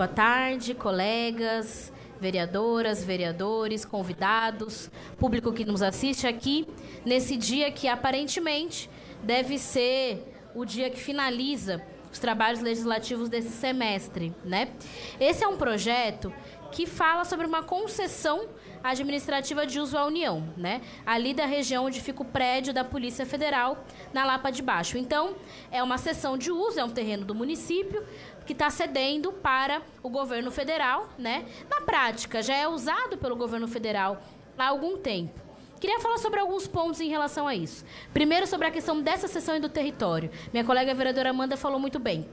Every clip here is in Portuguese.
Boa tarde, colegas, vereadoras, vereadores, convidados, público que nos assiste aqui, nesse dia que aparentemente deve ser o dia que finaliza os trabalhos legislativos desse semestre, né? Esse é um projeto que fala sobre uma concessão administrativa de uso à União, né? Ali da região onde fica o prédio da Polícia Federal, na Lapa de Baixo. Então, é uma cessão de uso, é um terreno do município que está cedendo para o governo federal, né? Na prática, já é usado pelo governo federal há algum tempo. Queria falar sobre alguns pontos em relação a isso. Primeiro, sobre a questão dessa cessão e do território. Minha colega vereadora Amanda falou muito bem.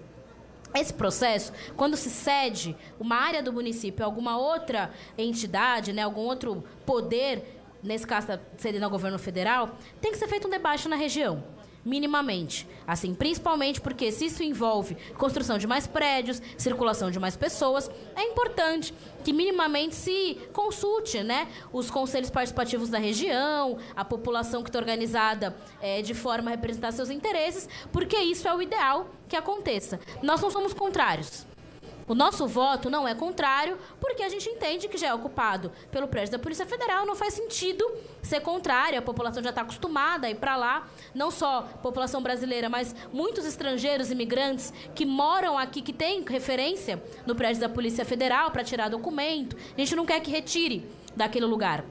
Esse processo, quando se cede uma área do município a alguma outra entidade, né, algum outro poder, nesse caso está cedendo ao governo federal, tem que ser feito um debate na região, minimamente. Assim, principalmente porque se isso envolve construção de mais prédios, circulação de mais pessoas, é importante que minimamente se consulte, né, os conselhos participativos da região, a população que está organizada de forma a representar seus interesses, porque isso é o ideal que aconteça. Nós não somos contrários. O nosso voto não é contrário, porque a gente entende que já é ocupado pelo prédio da Polícia Federal, não faz sentido ser contrário, a população já está acostumada a ir para lá, não só a população brasileira, mas muitos estrangeiros, imigrantes, que moram aqui, que têm referência no prédio da Polícia Federal para tirar documento, a gente não quer que retire daquele lugar.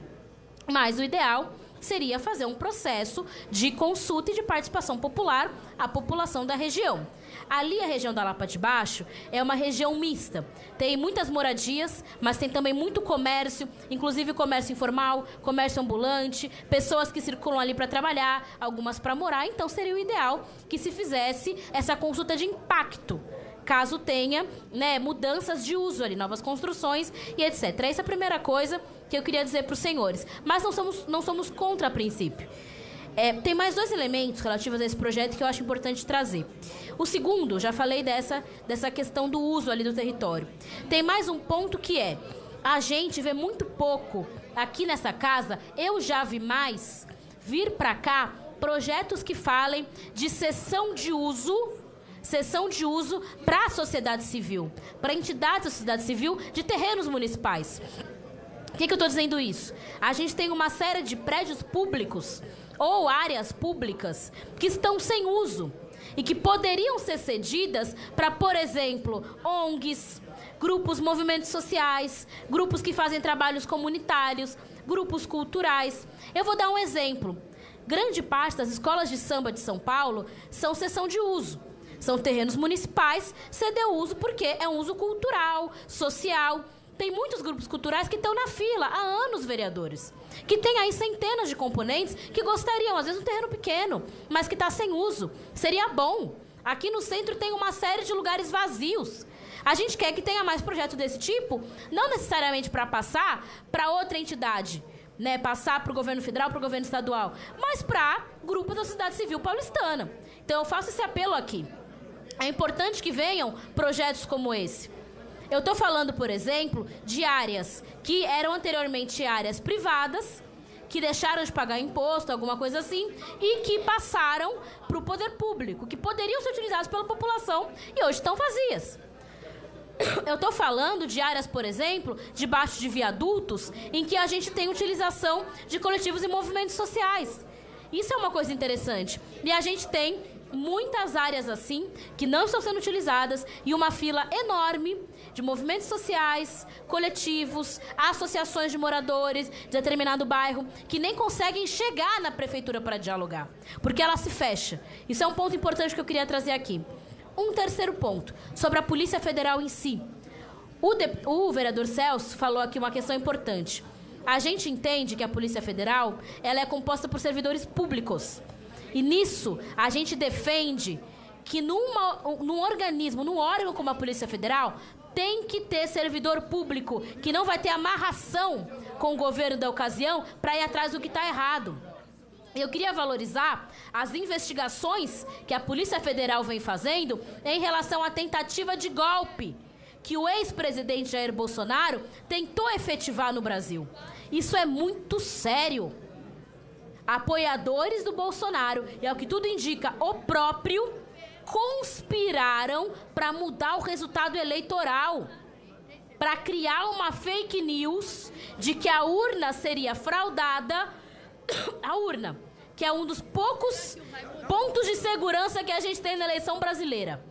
Mas o ideal seria fazer um processo de consulta e de participação popular à população da região. Ali, a região da Lapa de Baixo é uma região mista. Tem muitas moradias, mas tem também muito comércio, inclusive comércio informal, comércio ambulante, pessoas que circulam ali para trabalhar, algumas para morar. Então, seria o ideal que se fizesse essa consulta de impacto, caso tenha, né, mudanças de uso ali, novas construções e etc. Essa é a primeira coisa que eu queria dizer para os senhores. Mas não somos contra a princípio. Tem mais dois elementos relativos a esse projeto que eu acho importante trazer. O segundo, já falei dessa questão do uso ali do território. Tem mais um ponto que a gente vê muito pouco aqui nessa casa, eu já vi mais vir para cá projetos que falem de cessão de uso para a sociedade civil, para entidades da sociedade civil de terrenos municipais. Por que eu estou dizendo isso? A gente tem uma série de prédios públicos ou áreas públicas que estão sem uso e que poderiam ser cedidas para, por exemplo, ONGs, grupos, movimentos sociais, grupos que fazem trabalhos comunitários, grupos culturais. Eu vou dar um exemplo. Grande parte das escolas de samba de São Paulo são cessão de uso. São terrenos municipais, cedeu uso porque é um uso cultural, social. Tem muitos grupos culturais que estão na fila há anos, vereadores, que tem aí centenas de componentes que gostariam, às vezes um terreno pequeno, mas que está sem uso. Seria bom. Aqui no centro tem uma série de lugares vazios. A gente quer que tenha mais projetos desse tipo, não necessariamente para passar para outra entidade, né, passar para o governo federal, para o governo estadual, mas para grupos da sociedade civil paulistana. Então eu faço esse apelo aqui. É importante que venham projetos como esse. Eu estou falando, por exemplo, de áreas que eram anteriormente áreas privadas, que deixaram de pagar imposto, alguma coisa assim, e que passaram para o poder público, que poderiam ser utilizadas pela população e hoje estão vazias. Eu estou falando de áreas, por exemplo, debaixo de viadutos, em que a gente tem utilização de coletivos e movimentos sociais. Isso é uma coisa interessante. E a gente tem muitas áreas assim, que não estão sendo utilizadas, e uma fila enorme de movimentos sociais, coletivos, associações de moradores de determinado bairro, que nem conseguem chegar na prefeitura para dialogar, porque ela se fecha. Isso é um ponto importante que eu queria trazer aqui. Um terceiro ponto, sobre a Polícia Federal em si. O vereador Celso falou aqui uma questão importante. A gente entende que a Polícia Federal ela é composta por servidores públicos. E nisso, a gente defende que num organismo, num órgão como a Polícia Federal, tem que ter servidor público que não vai ter amarração com o governo da ocasião para ir atrás do que está errado. Eu queria valorizar as investigações que a Polícia Federal vem fazendo em relação à tentativa de golpe que o ex-presidente Jair Bolsonaro tentou efetivar no Brasil. Isso é muito sério. Apoiadores do Bolsonaro, e ao que tudo indica, o próprio, conspiraram para mudar o resultado eleitoral. para criar uma fake news de que a urna seria fraudada. A urna, que é um dos poucos pontos de segurança que a gente tem na eleição brasileira.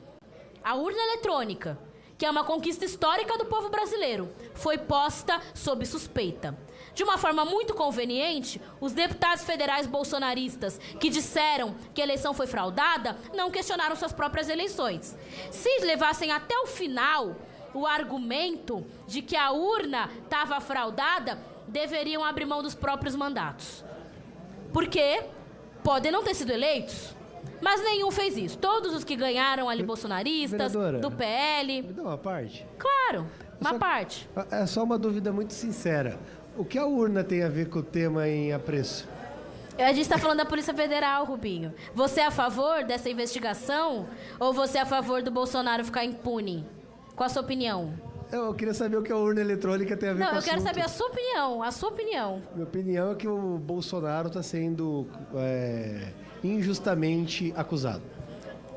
A urna eletrônica, que é uma conquista histórica do povo brasileiro, foi posta sob suspeita. De uma forma muito conveniente, os deputados federais bolsonaristas que disseram que a eleição foi fraudada não questionaram suas próprias eleições. Se levassem até o final o argumento de que a urna estava fraudada, deveriam abrir mão dos próprios mandatos. Porque podem não ter sido eleitos, mas nenhum fez isso. Todos os que ganharam ali, bolsonaristas, Vereadora, do PL... Me dá uma parte? Claro, uma parte. É só uma dúvida muito sincera. O que a urna tem a ver com o tema em apreço? A gente está falando da Polícia Federal, Rubinho. Você é a favor dessa investigação ou você é a favor do Bolsonaro ficar impune? Qual a sua opinião? Eu queria saber o que a urna eletrônica tem a ver com o Não, eu quero assunto. saber a sua opinião. A sua opinião. Minha opinião é que o Bolsonaro está sendo injustamente acusado.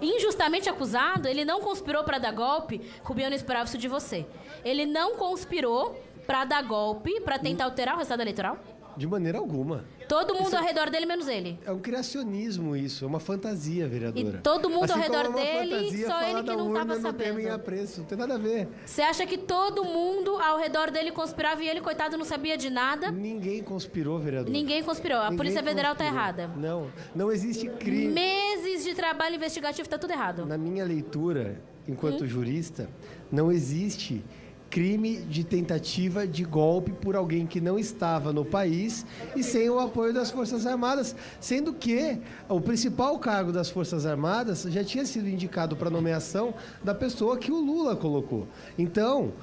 Injustamente acusado, ele não conspirou para dar golpe. Rubinho, eu não esperava isso de você. Ele não conspirou para dar golpe, para tentar alterar o resultado eleitoral? De maneira alguma. Todo mundo ao redor dele, menos ele. É um criacionismo isso, é uma fantasia, vereadora. E todo mundo ao Assim redor como é uma dele, fantasia só falar ele que da não urna estava no tema em sabendo. apreço, não tem nada a ver. Você acha que todo mundo ao redor dele conspirava e ele, coitado, não sabia de nada? Ninguém conspirou, vereador. Ninguém conspirou. A Ninguém Polícia Federal tá conspirou. errada. Não existe crime. Meses de trabalho investigativo, tá tudo errado. Na minha leitura, enquanto jurista, não existe crime de tentativa de golpe por alguém que não estava no país e sem o apoio das Forças Armadas, sendo que o principal cargo das Forças Armadas já tinha sido indicado para nomeação da pessoa que o Lula colocou. Então,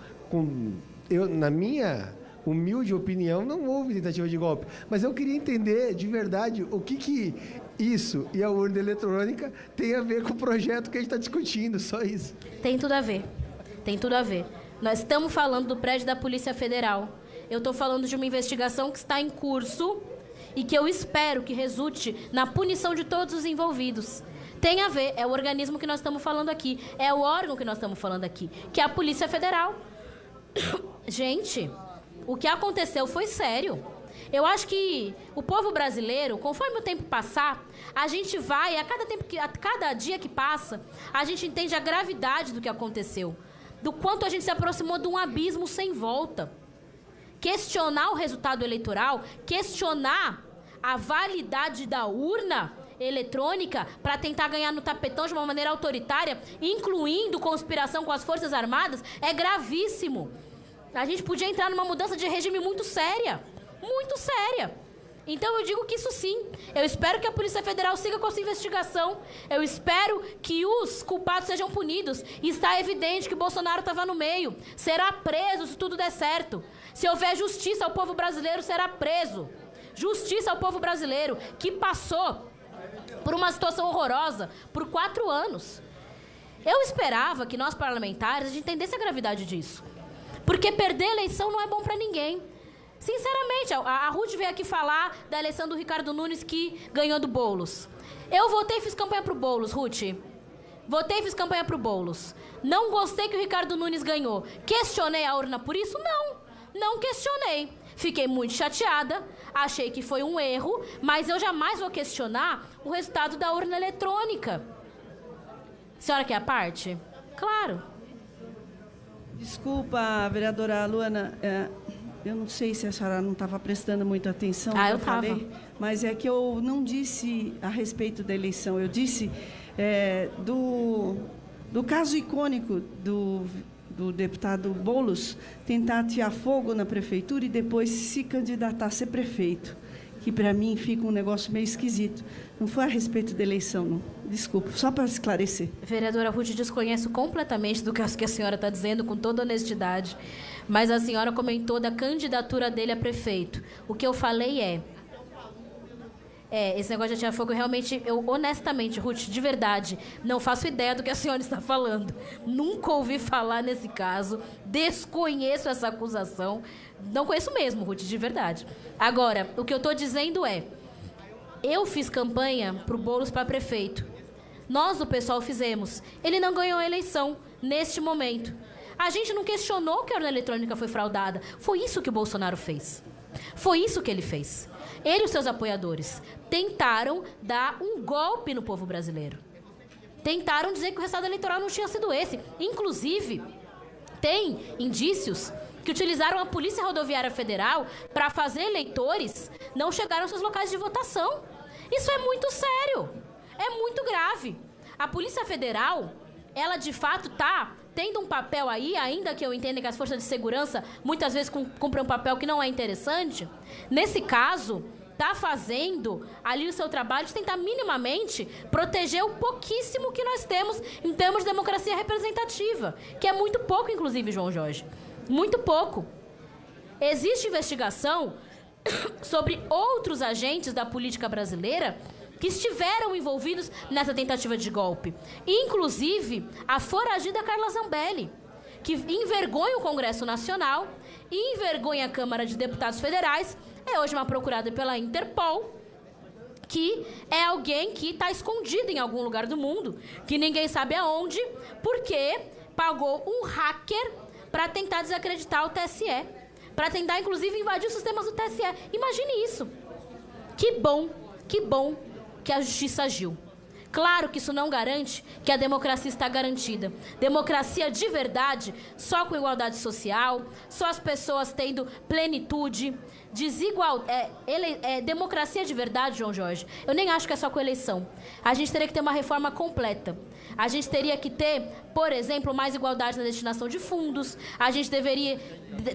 na minha humilde opinião, não houve tentativa de golpe. Mas eu queria entender, de verdade, o que isso e a urna eletrônica tem a ver com o projeto que a gente está discutindo, só isso. Tem tudo a ver. Tem tudo a ver. Nós estamos falando do prédio da Polícia Federal. Eu estou falando de uma investigação que está em curso e que eu espero que resulte na punição de todos os envolvidos. Tem a ver, é o organismo que nós estamos falando aqui, é o órgão que nós estamos falando aqui, que é a Polícia Federal. Gente, o que aconteceu foi sério. Eu acho que o povo brasileiro, conforme o tempo passar, a gente vai, a cada dia que passa, a gente entende a gravidade do que aconteceu. Do quanto a gente se aproximou de um abismo sem volta. Questionar o resultado eleitoral, questionar a validade da urna eletrônica para tentar ganhar no tapetão de uma maneira autoritária, incluindo conspiração com as Forças Armadas, é gravíssimo. A gente podia entrar numa mudança de regime muito séria. Muito séria. Então eu digo que isso sim. Eu espero que a Polícia Federal siga com essa investigação. Eu espero que os culpados sejam punidos. E está evidente que Bolsonaro estava no meio. Será preso se tudo der certo. Se houver justiça ao povo brasileiro, será preso. Justiça ao povo brasileiro que passou por uma situação horrorosa por 4 anos. Eu esperava que nós parlamentares a gente entendesse a gravidade disso. Porque perder a eleição não é bom para ninguém. Sinceramente, a Ruth veio aqui falar da eleição do Ricardo Nunes que ganhou do Boulos. Eu votei e fiz campanha pro Boulos, Ruth. Votei e fiz campanha pro Boulos. Não gostei que o Ricardo Nunes ganhou. Questionei a urna por isso? Não. Não questionei. Fiquei muito chateada, achei que foi um erro, mas eu jamais vou questionar o resultado da urna eletrônica. A senhora quer a parte? Claro. Desculpa, vereadora Luana, eu não sei se a senhora não estava prestando muita atenção no que eu estava. falei, mas é que eu não disse a respeito da eleição, eu disse do caso icônico do deputado Boulos tentar atear fogo na prefeitura e depois se candidatar a ser prefeito, que para mim fica um negócio meio esquisito. Não foi a respeito da eleição, não. Desculpa, só para esclarecer. Vereadora Ruth, desconheço completamente do que a senhora está dizendo, com toda honestidade, mas a senhora comentou da candidatura dele a prefeito. O que eu falei esse negócio de atirar fogo, realmente, eu honestamente, Ruth, de verdade, não faço ideia do que a senhora está falando. Nunca ouvi falar nesse caso, desconheço essa acusação, não conheço mesmo, Ruth, de verdade. Agora, o que eu estou dizendo eu fiz campanha pro Boulos para prefeito. Nós, do pessoal, fizemos. Ele não ganhou a eleição neste momento. A gente não questionou que a urna eletrônica foi fraudada. Foi isso que o Bolsonaro fez. Foi isso que ele fez. Ele e os seus apoiadores tentaram dar um golpe no povo brasileiro. Tentaram dizer que o resultado eleitoral não tinha sido esse. Inclusive, tem indícios que utilizaram a Polícia Rodoviária Federal para fazer eleitores não chegar aos seus locais de votação. Isso é muito sério. É muito grave. A Polícia Federal, ela de fato está tendo um papel aí, ainda que eu entenda que as forças de segurança muitas vezes cumprem um papel que não é interessante. Nesse caso, está fazendo ali o seu trabalho de tentar minimamente proteger o pouquíssimo que nós temos em termos de democracia representativa, que é muito pouco, inclusive, João Jorge. Muito pouco. Existe investigação sobre outros agentes da política brasileira que estiveram envolvidos nessa tentativa de golpe. Inclusive, a foragida Carla Zambelli, que envergonha o Congresso Nacional e envergonha a Câmara de Deputados Federais, é hoje uma procurada pela Interpol, que é alguém que está escondido em algum lugar do mundo, que ninguém sabe aonde, porque pagou um hacker para tentar desacreditar o TSE, para tentar, inclusive, invadir os sistemas do TSE. Imagine isso. Que bom que a justiça agiu. Claro que isso não garante que a democracia está garantida. Democracia de verdade, só com igualdade social, só as pessoas tendo plenitude, democracia de verdade, João Jorge. Eu nem acho que é só com eleição. A gente teria que ter uma reforma completa. A gente teria que ter, por exemplo, mais igualdade na destinação de fundos. A gente deveria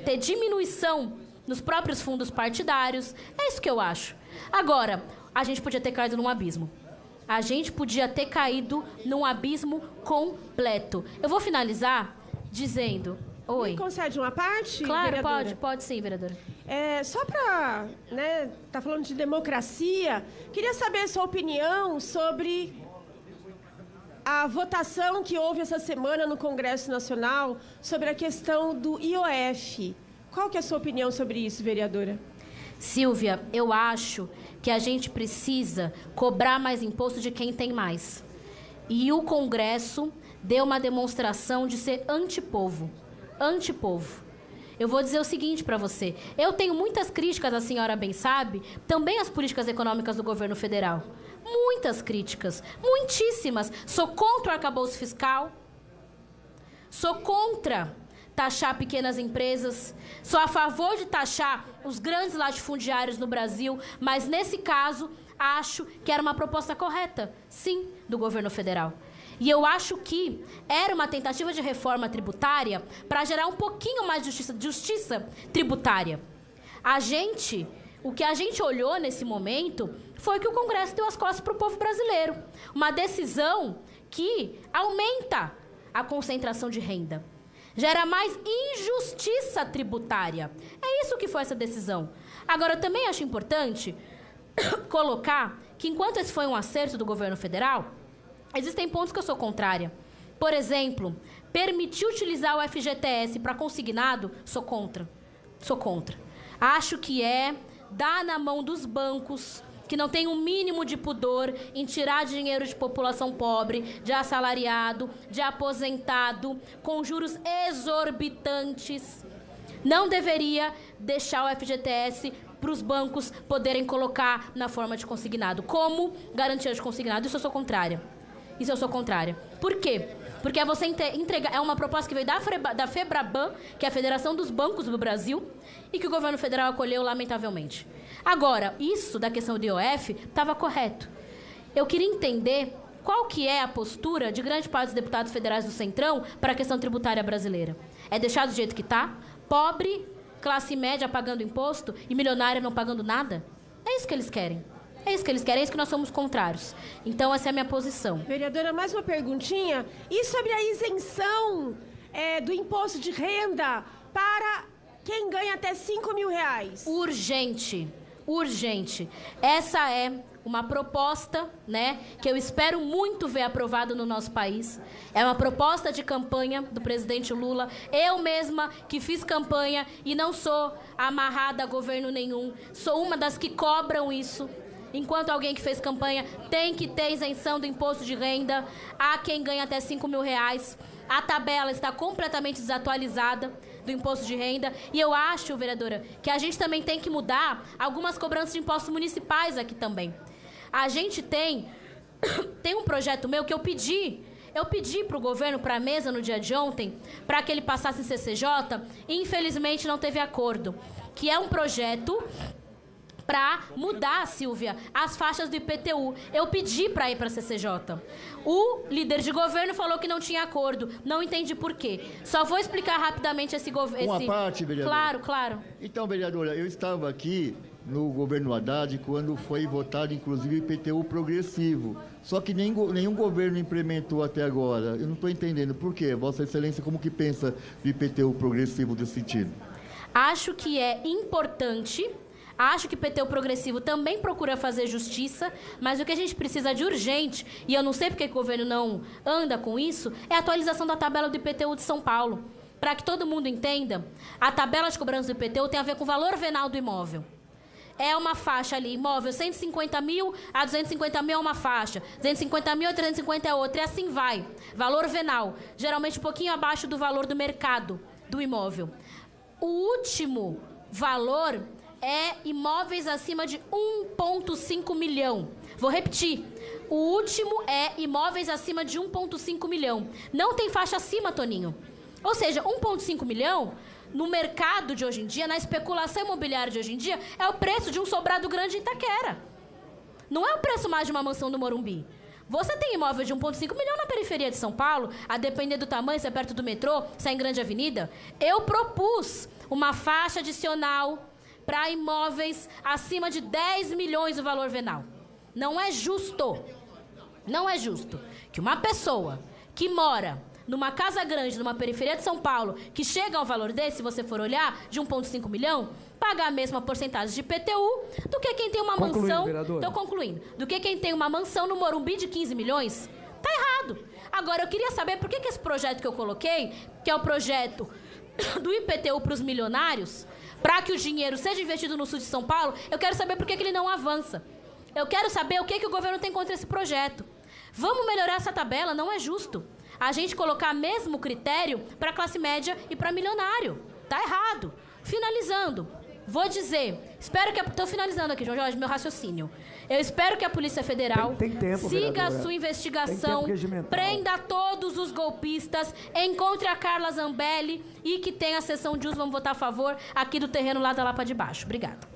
ter diminuição nos próprios fundos partidários. É isso que eu acho. Agora, a gente podia ter caído num abismo. A gente podia ter caído num abismo completo. Eu vou finalizar dizendo... Oi. Me concede uma parte, claro, vereadora? pode sim, vereadora. Só para, tá falando de democracia, queria saber a sua opinião sobre a votação que houve essa semana no Congresso Nacional sobre a questão do IOF. Qual que é a sua opinião sobre isso, vereadora? Silvia, eu acho que a gente precisa cobrar mais imposto de quem tem mais. E o Congresso deu uma demonstração de ser antipovo. Antipovo. Eu vou dizer o seguinte para você. Eu tenho muitas críticas, a senhora bem sabe, também às políticas econômicas do governo federal. Muitas críticas. Muitíssimas. Sou contra o arcabouço fiscal. Sou contra taxar pequenas empresas. Sou a favor de taxar os grandes latifundiários no Brasil, mas nesse caso, acho que era uma proposta correta, sim, do governo federal. E eu acho que era uma tentativa de reforma tributária para gerar um pouquinho mais de justiça tributária. O que a gente olhou nesse momento foi que o Congresso deu as costas para o povo brasileiro. Uma decisão que aumenta a concentração de renda. Gera mais injustiça tributária. É isso que foi essa decisão. Agora, eu também acho importante colocar que, enquanto esse foi um acerto do governo federal, existem pontos que eu sou contrária. Por exemplo, permitir utilizar o FGTS para consignado, sou contra. Sou contra. Acho que é dar na mão dos bancos, que não tem um mínimo de pudor em tirar dinheiro de população pobre, de assalariado, de aposentado, com juros exorbitantes. Não deveria deixar o FGTS para os bancos poderem colocar na forma de consignado. Como garantia de consignado? Isso eu sou contrária. Isso eu sou contrária. Por quê? Porque é você entregar... É uma proposta que veio da FEBRABAN, que é a Federação dos Bancos do Brasil, e que o governo federal acolheu, lamentavelmente. Agora, isso da questão do IOF estava correto. Eu queria entender qual que é a postura de grande parte dos deputados federais do Centrão para a questão tributária brasileira. É deixar do jeito que está? Pobre, classe média pagando imposto e milionária não pagando nada? É isso que eles querem. É isso que eles querem, é isso que nós somos contrários. Então, essa é a minha posição. Vereadora, mais uma perguntinha. E sobre a isenção do imposto de renda para quem ganha até R$5.000? Urgente. Urgente. Essa é uma proposta, que eu espero muito ver aprovada no nosso país. É uma proposta de campanha do presidente Lula. Eu mesma que fiz campanha e não sou amarrada a governo nenhum. Sou uma das que cobram isso. Enquanto alguém que fez campanha tem que ter isenção do imposto de renda a quem ganha até R$5.000. A tabela está completamente desatualizada do imposto de renda. E eu acho, vereadora, que a gente também tem que mudar algumas cobranças de impostos municipais aqui também. A gente tem um projeto meu que eu pedi para o governo, para a mesa no dia de ontem, para que ele passasse em CCJ, e infelizmente não teve acordo, que é um projeto para mudar, Silvia, as faixas do IPTU. Eu pedi para ir para a CCJ. O líder de governo falou que não tinha acordo. Não entendi por quê. Só vou explicar rapidamente esse governo. Uma parte, vereadora. Claro, claro. Então, vereadora, eu estava aqui no governo Haddad quando foi votado, inclusive, o IPTU progressivo. Só que nenhum governo implementou até agora. Eu não estou entendendo. Por quê? Vossa Excelência, como que pensa do IPTU progressivo nesse sentido? Acho que é importante. Acho que o IPTU progressivo também procura fazer justiça, mas o que a gente precisa de urgente, e eu não sei porque o governo não anda com isso, é a atualização da tabela do IPTU de São Paulo. Para que todo mundo entenda, a tabela de cobrança do IPTU tem a ver com o valor venal do imóvel. É uma faixa ali, imóvel 150 mil a 250 mil é uma faixa, 250 mil a 350 é outra, e assim vai. Valor venal, geralmente um pouquinho abaixo do valor do mercado do imóvel. O último valor é imóveis acima de 1,5 milhão. Vou repetir. O último é imóveis acima de 1,5 milhão. Não tem faixa acima, Toninho. Ou seja, 1,5 milhão, no mercado de hoje em dia, na especulação imobiliária de hoje em dia, é o preço de um sobrado grande em Itaquera. Não é o preço mais de uma mansão no Morumbi. Você tem imóvel de 1,5 milhão na periferia de São Paulo, a depender do tamanho, se é perto do metrô, se é em grande avenida. Eu propus uma faixa adicional para imóveis acima de 10 milhões o valor venal. Não é justo que uma pessoa que mora numa casa grande, numa periferia de São Paulo, que chega ao valor desse, se você for olhar, de 1,5 milhão, pagar a mesma porcentagem de IPTU do que quem tem uma mansão... Estou concluindo. Do que quem tem uma mansão no Morumbi de 15 milhões. Tá errado. Agora, eu queria saber por que esse projeto que eu coloquei, que é o projeto do IPTU para os milionários, para que o dinheiro seja investido no sul de São Paulo, eu quero saber por que ele não avança. Eu quero saber o que o governo tem contra esse projeto. Vamos melhorar essa tabela, não é justo a gente colocar mesmo critério para classe média e para milionário. Tá errado. Finalizando, vou dizer, estou finalizando aqui, João Jorge, meu raciocínio. Eu espero que a Polícia Federal tem tempo, siga a sua investigação, prenda todos os golpistas, encontre a Carla Zambelli e que tenha a sessão de uso, vamos votar a favor, aqui do terreno lá da Lapa de Baixo. Obrigada.